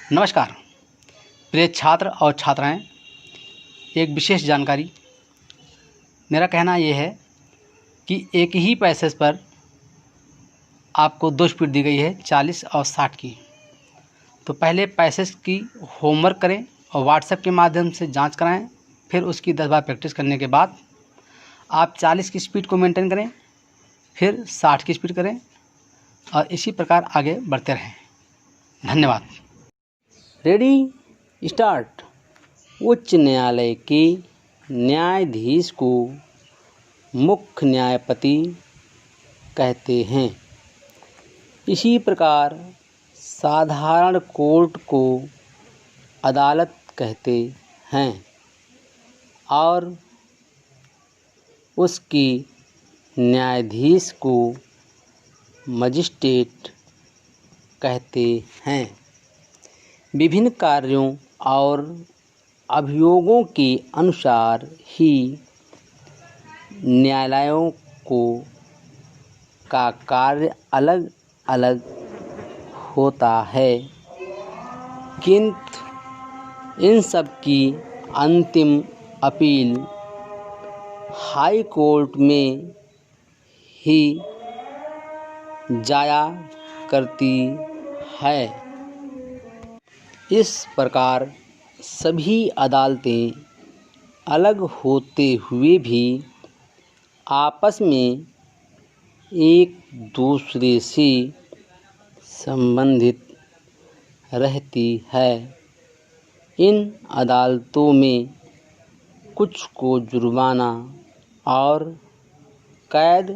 नमस्कार प्रिय छात्र और छात्राएं, एक विशेष जानकारी। मेरा कहना ये है कि एक ही पैसेज पर आपको 2 स्पीड दी गई है, 40 और 60 की। तो पहले पैसेज की होमवर्क करें और व्हाट्सएप के माध्यम से जांच कराएं। फिर उसकी 10 बार प्रैक्टिस करने के बाद आप 40 की स्पीड को मेंटेन करें, फिर 60 की स्पीड करें और इसी प्रकार आगे बढ़ते रहें। धन्यवाद। Ready start. उच्च न्यायालय के न्यायाधीश को मुख्य न्यायपति कहते हैं। इसी प्रकार साधारण कोर्ट को अदालत कहते हैं और उसके न्यायाधीश को मजिस्ट्रेट कहते हैं। विभिन्न कार्यों और अभियोगों के अनुसार ही न्यायालयों का कार्य अलग अलग होता है, किंतु इन सब की अंतिम अपील हाई कोर्ट में ही जाया करती है। इस प्रकार सभी अदालतें अलग होते हुए भी आपस में एक दूसरे से संबंधित रहती है। इन अदालतों में कुछ को जुर्माना और कैद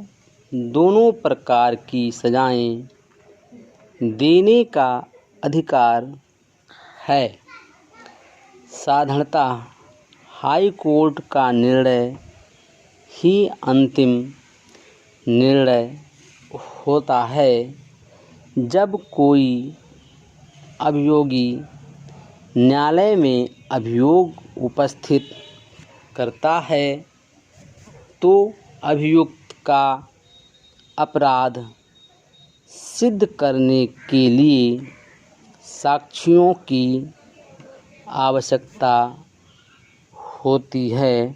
दोनों प्रकार की सजाएं देने का अधिकार है। साधारणतः हाई कोर्ट का निर्णय ही अंतिम निर्णय होता है। जब कोई अभियोगी न्यायालय में अभियोग उपस्थित करता है तो अभियुक्त का अपराध सिद्ध करने के लिए साक्ष्यों की आवश्यकता होती है।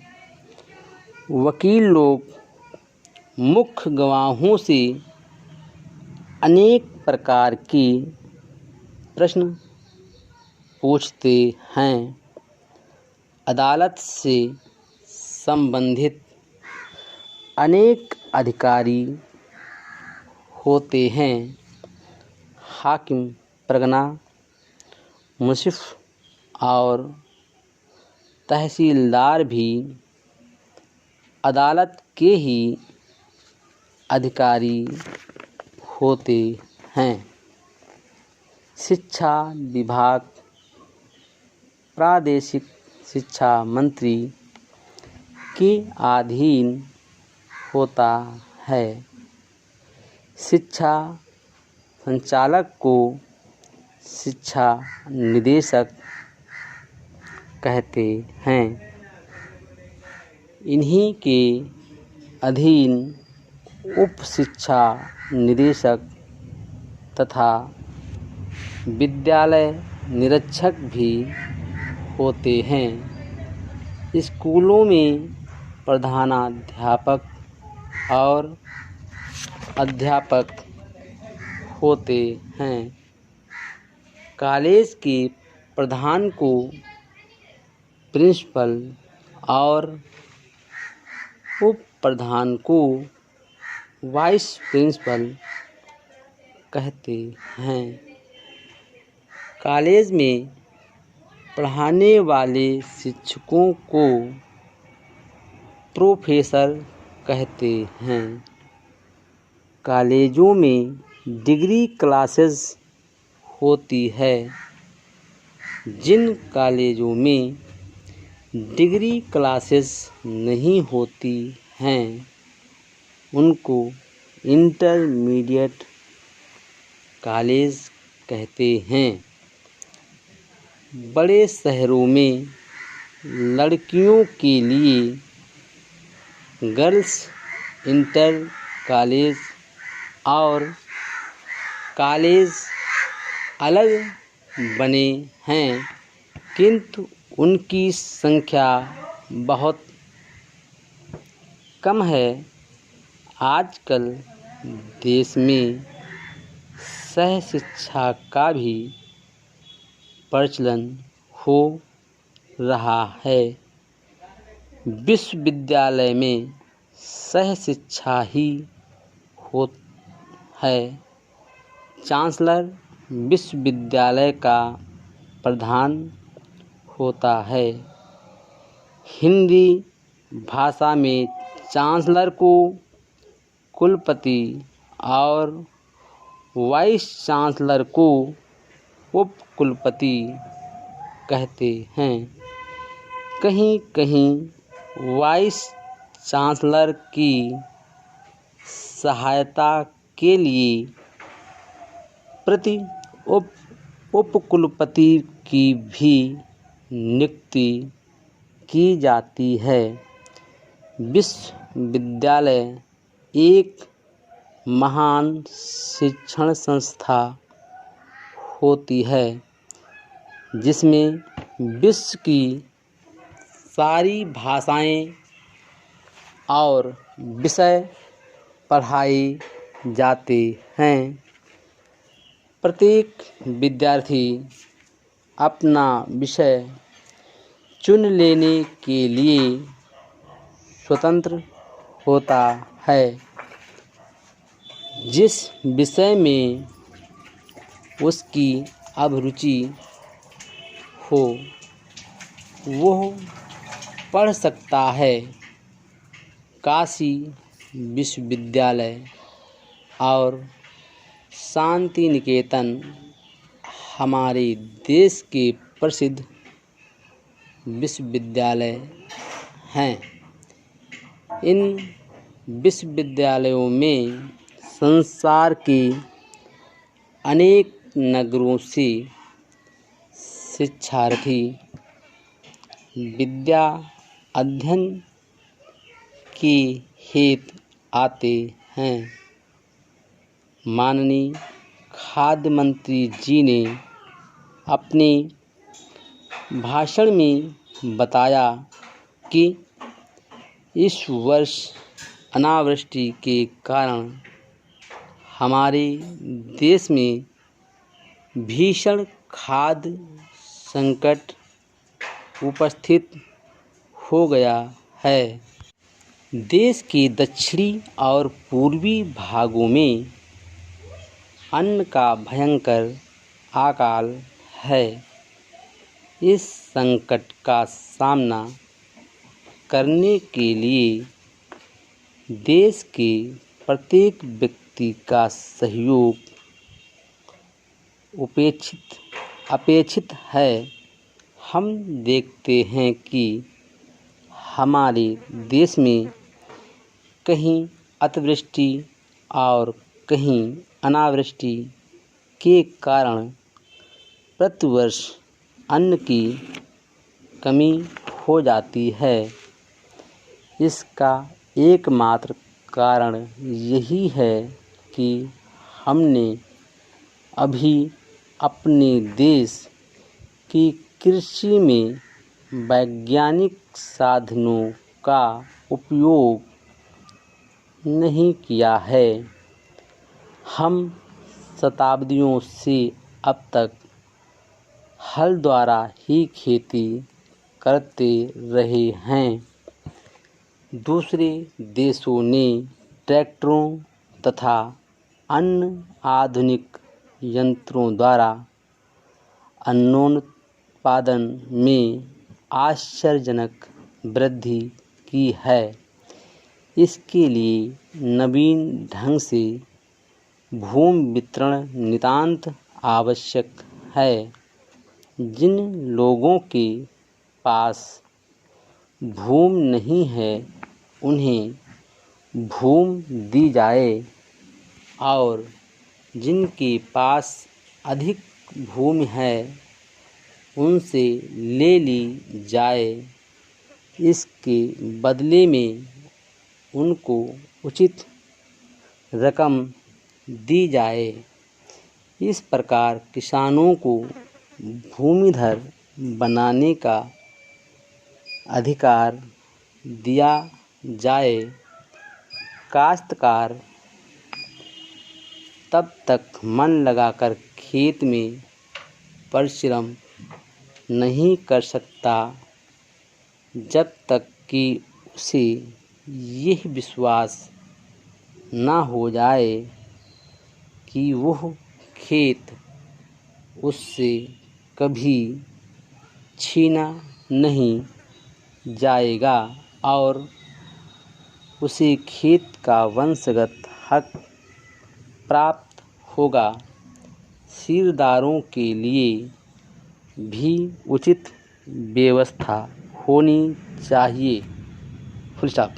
वकील लोग मुख्य गवाहों से अनेक प्रकार के प्रश्न पूछते हैं। अदालत से संबंधित अनेक अधिकारी होते हैं। हाकिम, परगना, मुंसिफ और तहसीलदार भी अदालत के ही अधिकारी होते हैं। शिक्षा विभाग प्रादेशिक शिक्षा मंत्री के अधीन होता है। शिक्षा संचालक को शिक्षा निदेशक कहते हैं। इन्हीं के अधीन उप शिक्षा निदेशक तथा विद्यालय निरीक्षक भी होते हैं। स्कूलों में प्रधानाध्यापक और अध्यापक होते हैं। कॉलेज के प्रधान को प्रिंसिपल और उप प्रधान को वाइस प्रिंसिपल कहते हैं। कॉलेज में पढ़ाने वाले शिक्षकों को प्रोफेसर कहते हैं। कॉलेजों में डिग्री क्लासेस होती है। जिन कॉलेजों में डिग्री क्लासेस नहीं होती हैं उनको इंटरमीडिएट कॉलेज कहते हैं। बड़े शहरों में लड़कियों के लिए गर्ल्स इंटर कॉलेज और कॉलेज अलग बने हैं, किंतु उनकी संख्या बहुत कम है। आजकल देश में सह शिक्षा का भी प्रचलन हो रहा है। विश्वविद्यालय में सह शिक्षा ही हो है। चांसलर विश्वविद्यालय का प्रधान होता है। हिंदी भाषा में चांसलर को कुलपति और वाइस चांसलर को उपकुलपति कहते हैं। कहीं कहीं वाइस चांसलर की सहायता के लिए प्रति उपकुलपति की भी नियुक्ति की जाती है। विश्वविद्यालय एक महान शिक्षण संस्था होती है जिसमें विश्व की सारी भाषाएं और विषय पढ़ाए जाते हैं। प्रत्येक विद्यार्थी अपना विषय चुन लेने के लिए स्वतंत्र होता है। जिस विषय में उसकी अभिरुचि हो वह पढ़ सकता है। काशी विश्वविद्यालय और शांति निकेतन हमारे देश के प्रसिद्ध विश्वविद्यालय हैं। इन विश्वविद्यालयों में संसार के अनेक नगरों से शिक्षार्थी विद्या अध्ययन के हेतु आते हैं। माननीय खाद्य मंत्री जी ने अपने भाषण में बताया कि इस वर्ष अनावृष्टि के कारण हमारे देश में भीषण खाद्य संकट उपस्थित हो गया है। देश के दक्षिणी और पूर्वी भागों में अन्न का भयंकर अकाल है। इस संकट का सामना करने के लिए देश के प्रत्येक व्यक्ति का सहयोग अपेक्षित है। हम देखते हैं कि हमारे देश में कहीं अतिवृष्टि और कहीं अनावृष्टि के कारण प्रतिवर्ष अन्न की कमी हो जाती है। इसका एकमात्र कारण यही है कि हमने अभी अपने देश की कृषि में वैज्ञानिक साधनों का उपयोग नहीं किया है। हम शताब्दियों से अब तक हल द्वारा ही खेती करते रहे हैं। दूसरे देशों ने ट्रैक्टरों तथा अन्य आधुनिक यंत्रों द्वारा अन्नोत्पादन में आश्चर्यजनक वृद्धि की है। इसके लिए नवीन ढंग से भूमि वितरण नितांत आवश्यक है। जिन लोगों के पास भूमि नहीं है उन्हें भूमि दी जाए और जिनके पास अधिक भूमि है उनसे ले ली जाए। इसके बदले में उनको उचित रकम दी जाए। इस प्रकार किसानों को भूमिधर बनाने का अधिकार दिया जाए। काश्तकार तब तक मन लगाकर खेत में परिश्रम नहीं कर सकता जब तक कि उसे यह विश्वास ना हो जाए कि वह खेत उससे कभी छीना नहीं जाएगा और उसे खेत का वंशगत हक प्राप्त होगा। सिरदारों के लिए भी उचित व्यवस्था होनी चाहिए। Full stop.